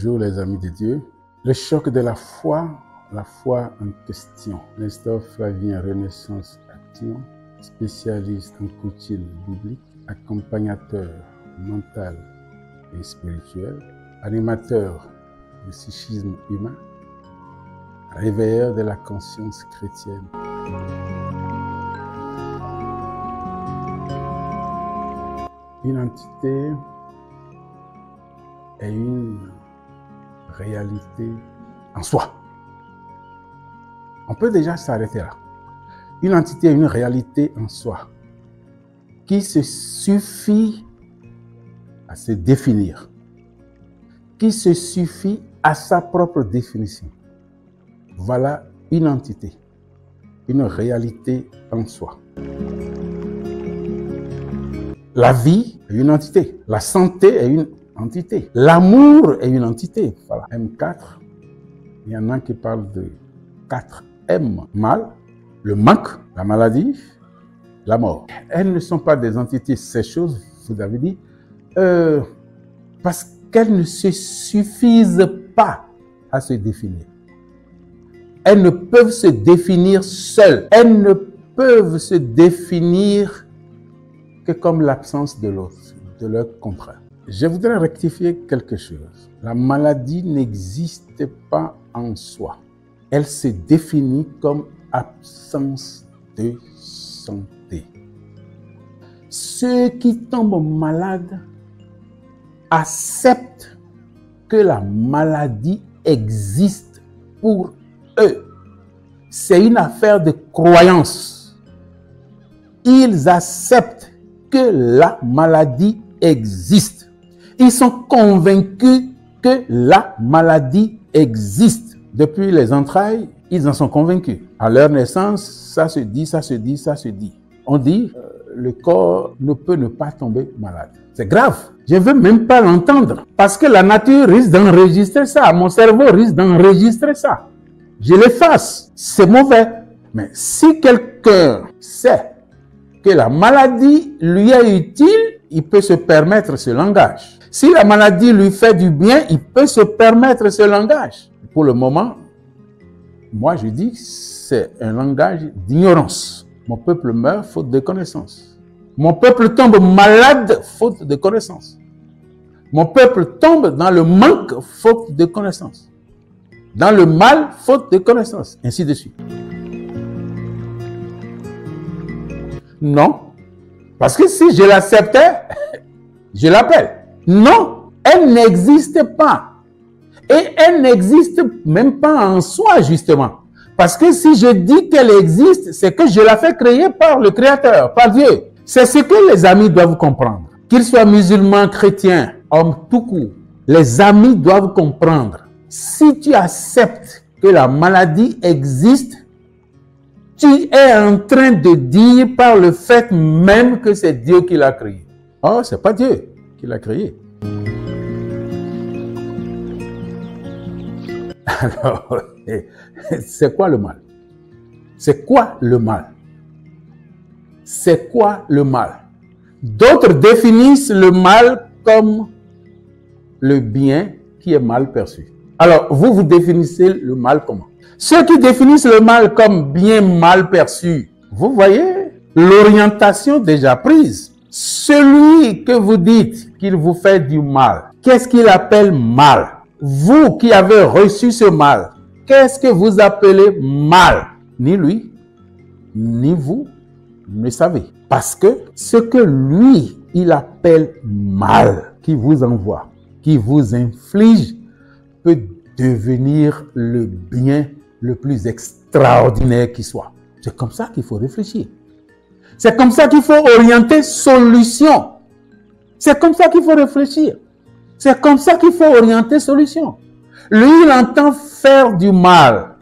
Bonjour les amis de Dieu. Le choc de la foi en question. Nestor Flavien, Renaissance Action, spécialiste en coaching biblique, accompagnateur mental et spirituel, animateur du psychisme humain, réveilleur de la conscience chrétienne. Une entité est une réalité en soi. On peut déjà s'arrêter là. Une entité est une réalité en soi qui se suffit à se définir, qui se suffit à sa propre définition. Voilà une entité, une réalité en soi. La vie est une entité, la santé est une entité, l'amour est une entité. Voilà. M4, il y en a qui parlent de 4M, mal, le manque, la maladie, la mort. Elles ne sont pas des entités, ces choses, vous avez dit, parce qu'elles ne se suffisent pas à se définir. Elles ne peuvent se définir seules. Elles ne peuvent se définir que comme l'absence de l'autre, de leur contraire. Je voudrais rectifier quelque chose. La maladie n'existe pas en soi. Elle se définit comme absence de santé. Ceux qui tombent malades acceptent que la maladie existe pour eux. C'est une affaire de croyance. Ils acceptent que la maladie existe. Ils sont convaincus que la maladie existe. Depuis les entrailles, ils en sont convaincus. À leur naissance, ça se dit, ça se dit, ça se dit. On dit, le corps ne peut ne pas tomber malade. C'est grave. Je ne veux même pas l'entendre. Parce que la nature risque d'enregistrer ça. Mon cerveau risque d'enregistrer ça. Je l'efface. C'est mauvais. Mais si quelqu'un sait que la maladie lui est utile, il peut se permettre ce langage. Si la maladie lui fait du bien, il peut se permettre ce langage. Pour le moment, moi je dis que c'est un langage d'ignorance. Mon peuple meurt faute de connaissance. Mon peuple tombe malade faute de connaissance. Mon peuple tombe dans le manque faute de connaissance. Dans le mal faute de connaissance. Ainsi de suite. Non. Parce que si je l'acceptais, je l'appelle. Non, elle n'existe pas. Et elle n'existe même pas en soi, justement. Parce que si je dis qu'elle existe, c'est que je la fais créer par le Créateur, par Dieu. C'est ce que les amis doivent comprendre. Qu'ils soient musulmans, chrétiens, hommes tout court, les amis doivent comprendre. Si tu acceptes que la maladie existe, tu es en train de dire par le fait même que c'est Dieu qui l'a créé. Oh, c'est pas Dieu qui l'a créé. Alors, c'est quoi le mal? C'est quoi le mal? C'est quoi le mal? D'autres définissent le mal comme le bien qui est mal perçu. Alors, vous définissez le mal comment? Ceux qui définissent le mal comme bien mal perçu, vous voyez l'orientation déjà prise. Celui que vous dites qu'il vous fait du mal, qu'est-ce qu'il appelle mal? Vous qui avez reçu ce mal, qu'est-ce que vous appelez mal? Ni lui, ni vous ne savez. Parce que ce que lui, il appelle mal, qui vous envoie, qui vous inflige, peut devenir le bien le plus extraordinaire qui soit. C'est comme ça qu'il faut réfléchir. C'est comme ça qu'il faut orienter solution. C'est comme ça qu'il faut réfléchir. C'est comme ça qu'il faut orienter solution. Lui, il entend faire du mal.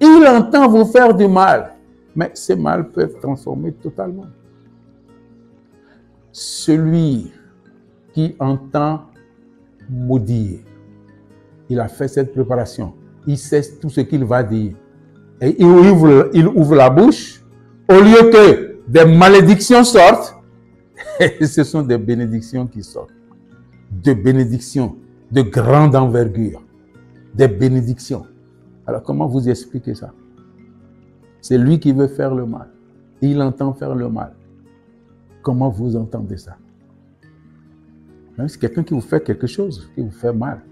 Il entend vous faire du mal. Mais ce mal peut être transformé totalement. Celui qui entend maudire, il a fait cette préparation. Il sait tout ce qu'il va dire. Et il ouvre la bouche. Au lieu que des malédictions sortent, ce sont des bénédictions qui sortent. De bénédictions de grande envergure. des bénédictions. Alors comment vous expliquez ça? C'est lui qui veut faire le mal. Il entend faire le mal. Comment vous entendez ça? Même si quelqu'un qui vous fait quelque chose, qui vous fait mal,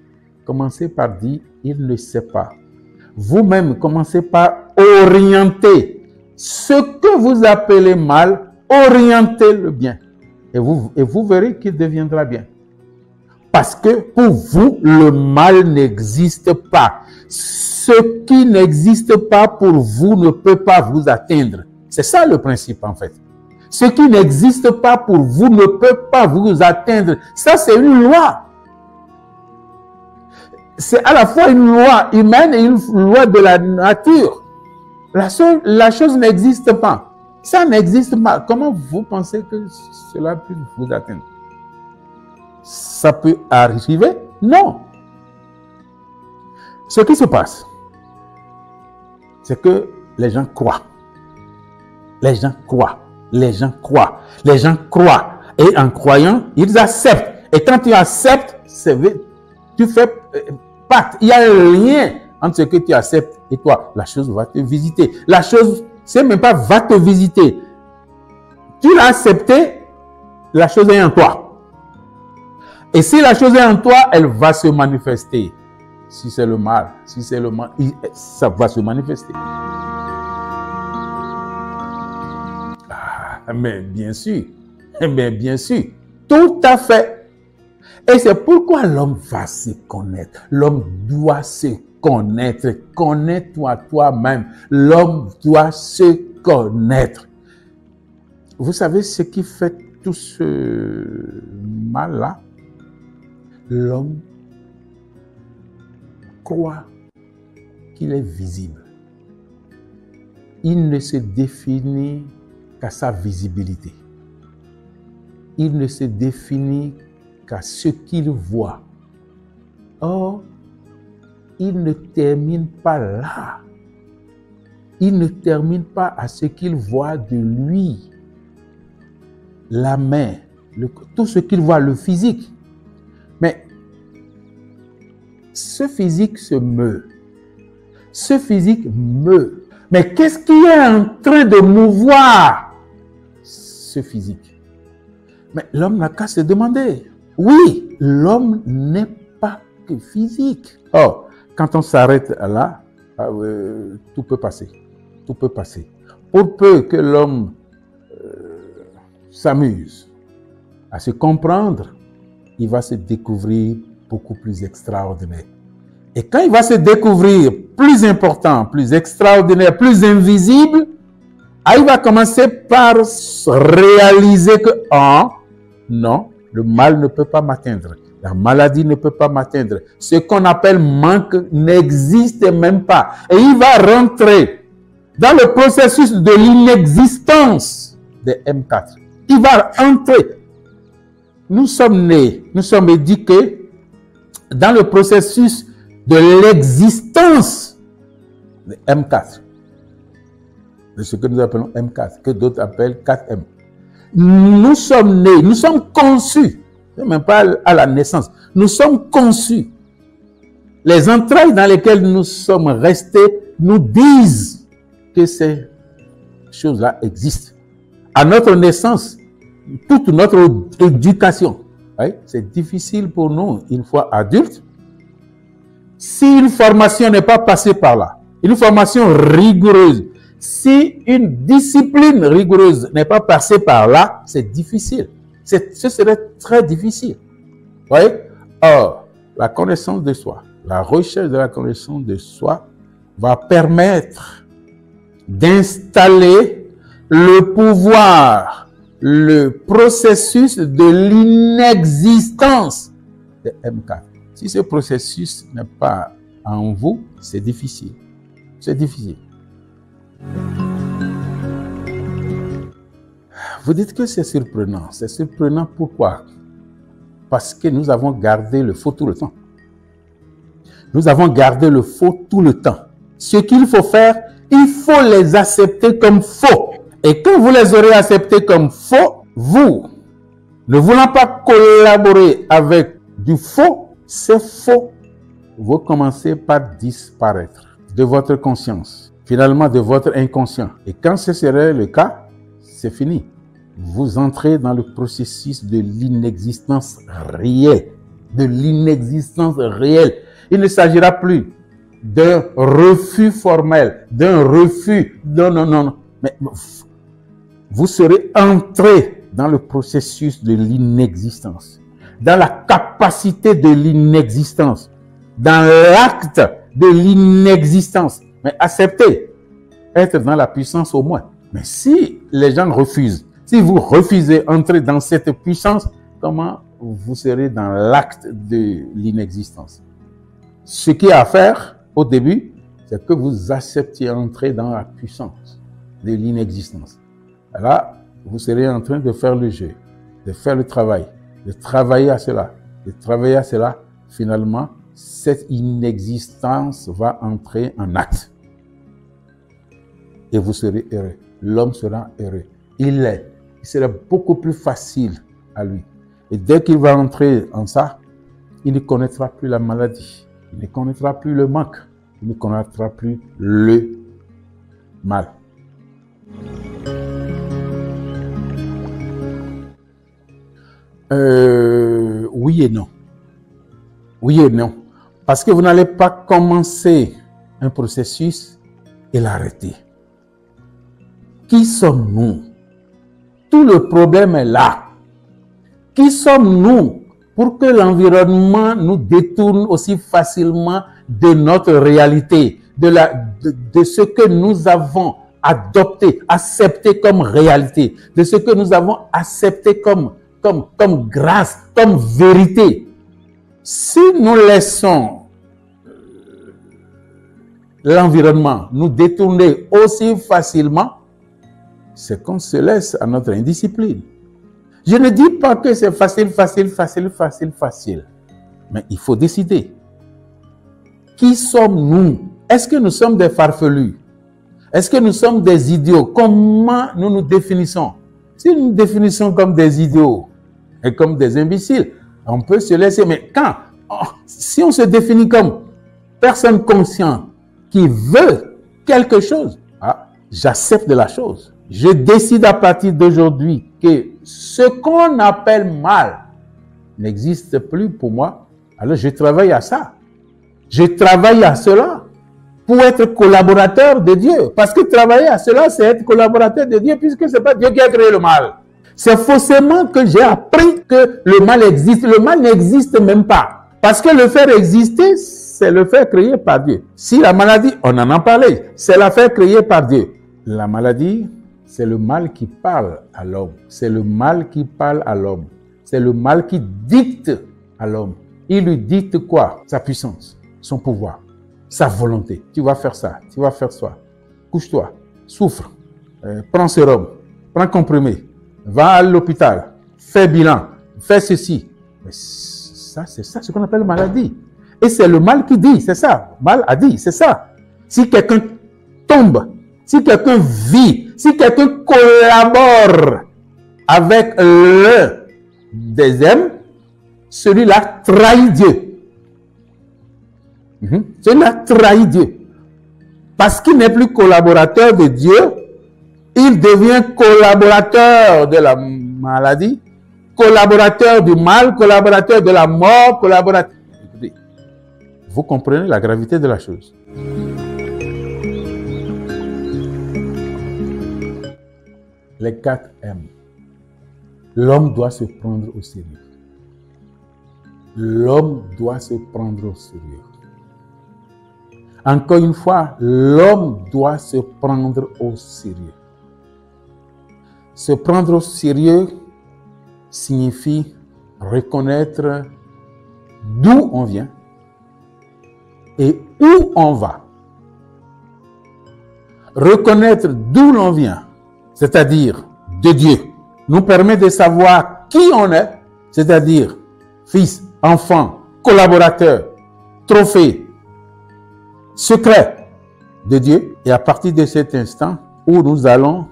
commencez par dire, il ne sait pas. Vous-même, commencez par orienter ce que vous appelez mal, orientez-le bien. Et vous verrez qu'il deviendra bien. Parce que pour vous, le mal n'existe pas. Ce qui n'existe pas pour vous ne peut pas vous atteindre. C'est ça le principe en fait. Ce qui n'existe pas pour vous ne peut pas vous atteindre. Ça, c'est une loi. C'est à la fois une loi humaine et une loi de la nature. La chose n'existe pas. Ça n'existe pas. Comment vous pensez que cela peut vous atteindre? Ça peut arriver? Non. Ce qui se passe, c'est que les gens croient. Les gens croient. Les gens croient. Les gens croient. Et en croyant, ils acceptent. Et quand tu acceptes, tu fais pacte. Il y a un lien entre ce que tu acceptes et toi. La chose va te visiter. La chose, c'est même pas va te visiter. Tu l'as accepté, la chose est en toi. Et si la chose est en toi, elle va se manifester. Si c'est le mal, ça va se manifester. Mais bien sûr, tout à fait. Et c'est pourquoi l'homme va se connaître. L'homme doit se connaître. Connais-toi toi-même. L'homme doit se connaître. Vous savez ce qui fait tout ce mal-là? L'homme croit qu'il est visible. Il ne se définit qu'à sa visibilité. Il ne se définit qu'à ce qu'il voit. Or, il ne termine pas là. Il ne termine pas à ce qu'il voit de lui. La main, tout ce qu'il voit, le physique. Mais ce physique se meut. Ce physique meut. Mais qu'est-ce qui est en train de mouvoir ce physique? Mais l'homme n'a qu'à se demander. Oui, l'homme n'est pas que physique. Or, quand on s'arrête là, tout peut passer. Tout peut passer. Pour peu que l'homme s'amuse à se comprendre, il va se découvrir beaucoup plus extraordinaire. Et quand il va se découvrir plus important, plus extraordinaire, plus invisible, il va commencer par réaliser que, non, le mal ne peut pas m'atteindre. La maladie ne peut pas m'atteindre. Ce qu'on appelle manque n'existe même pas. Et il va rentrer dans le processus de l'inexistence de M4. Il va entrer. Nous sommes nés, nous sommes éduqués dans le processus de l'existence de M4. De ce que nous appelons M4, que d'autres appellent 4M. Nous sommes nés, nous sommes conçus, même pas à la naissance, nous sommes conçus. Les entrailles dans lesquelles nous sommes restés nous disent que ces choses-là existent. À notre naissance, toute notre éducation, c'est difficile pour nous, une fois adultes, si une formation n'est pas passée par là, une formation rigoureuse, si une discipline rigoureuse n'est pas passée par là, c'est difficile. Ce serait très difficile. Vous voyez? Or, la connaissance de soi, la recherche de la connaissance de soi va permettre d'installer le pouvoir, le processus de l'inexistence de M4. Si ce processus n'est pas en vous, c'est difficile. C'est difficile. Vous dites que c'est surprenant. C'est surprenant pourquoi? Parce que nous avons gardé le faux tout le temps. Nous avons gardé le faux tout le temps. Ce qu'il faut faire, il faut les accepter comme faux. Et quand vous les aurez acceptés comme faux, vous, ne voulant pas collaborer avec du faux, c'est faux. vous commencez par disparaître de votre conscience, finalement de votre inconscient. Et quand ce serait le cas, c'est fini. Vous entrez dans le processus de l'inexistence réelle. De l'inexistence réelle. Il ne s'agira plus d'un refus formel, d'un refus. Non. Mais vous serez entré dans le processus de l'inexistence, dans la capacité de l'inexistence, dans l'acte de l'inexistence. Mais acceptez, être dans la puissance au moins. Mais si les gens refusent, si vous refusez d'entrer dans cette puissance, comment vous serez dans l'acte de l'inexistence? Ce qu'il y a à faire au début, c'est que vous acceptiez d'entrer dans la puissance de l'inexistence. Là, vous serez en train de faire le jeu, de faire le travail, de travailler à cela, de travailler à cela. Finalement, cette inexistence va entrer en acte. Et vous serez heureux. L'homme sera heureux. Il sera beaucoup plus facile à lui. Et dès qu'il va entrer en ça, il ne connaîtra plus la maladie. Il ne connaîtra plus le manque. Il ne connaîtra plus le mal. Oui et non. Oui et non. Parce que vous n'allez pas commencer un processus et l'arrêter. Qui sommes-nous? Tout le problème est là. Qui sommes-nous pour que l'environnement nous détourne aussi facilement de notre réalité, de ce que nous avons adopté, accepté comme réalité, de ce que nous avons accepté comme grâce, comme vérité? Si nous laissons l'environnement nous détourner aussi facilement, c'est qu'on se laisse à notre indiscipline. Je ne dis pas que c'est facile. Mais il faut décider. Qui sommes-nous? Est-ce que nous sommes des farfelus? Est-ce que nous sommes des idiots? Comment nous nous définissons? Si nous nous définissons comme des idiots et comme des imbéciles, on peut se laisser. Mais si on se définit comme personne consciente qui veut quelque chose, j'accepte de la chose. Je décide à partir d'aujourd'hui que ce qu'on appelle mal n'existe plus pour moi. Alors je travaille à ça. Je travaille à cela pour être collaborateur de Dieu. Parce que travailler à cela, c'est être collaborateur de Dieu, puisque ce n'est pas Dieu qui a créé le mal. C'est forcément que j'ai appris que le mal existe. Le mal n'existe même pas. Parce que le faire exister, c'est le faire créé par Dieu. Si la maladie, on en a parlé, c'est la faire créée par Dieu. La maladie, c'est le mal qui parle à l'homme. C'est le mal qui parle à l'homme. C'est le mal qui dicte à l'homme. Il lui dicte quoi? Sa puissance, son pouvoir, sa volonté. Tu vas faire ça, tu vas faire ça. Couche-toi, souffre, prends sérum, prends comprimé, va à l'hôpital, fais bilan, fais ceci. Mais ça, c'est ça ce qu'on appelle maladie. Et c'est le mal qui dit, c'est ça. Mal a dit, c'est ça. Si quelqu'un tombe, si quelqu'un vit, si quelqu'un collabore avec le deuxième, celui-là trahit Dieu. Celui-là trahit Dieu. Parce qu'il n'est plus collaborateur de Dieu, il devient collaborateur de la maladie, collaborateur du mal, collaborateur de la mort, collaborateur. Écoutez, vous comprenez la gravité de la chose. Les 4 M. L'homme doit se prendre au sérieux. L'homme doit se prendre au sérieux. Encore une fois, l'homme doit se prendre au sérieux. Se prendre au sérieux signifie reconnaître d'où on vient et où on va. Reconnaître d'où l'on vient, c'est-à-dire de Dieu, nous permet de savoir qui on est, c'est-à-dire fils, enfant, collaborateur, trophée, secret de Dieu. Et à partir de cet instant où nous allons,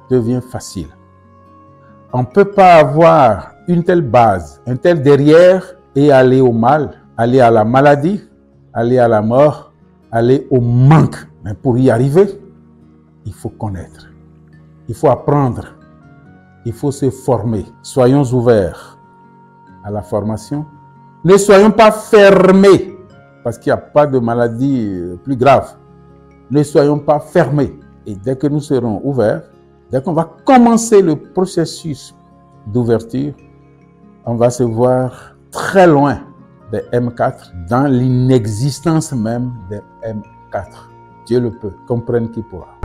devient facile. On ne peut pas avoir une telle base, un tel derrière et aller au mal, aller à la maladie aller à la mort, aller au manque. Mais pour y arriver, il faut connaître, il faut apprendre, il faut se former. Soyons ouverts à la formation. Ne soyons pas fermés, parce qu'il n'y a pas de maladie plus grave. Ne soyons pas fermés. Et dès que nous serons ouverts, dès qu'on va commencer le processus d'ouverture, on va se voir très loin des M4, dans l'inexistence même des M4. Dieu le peut, comprenne qui pourra.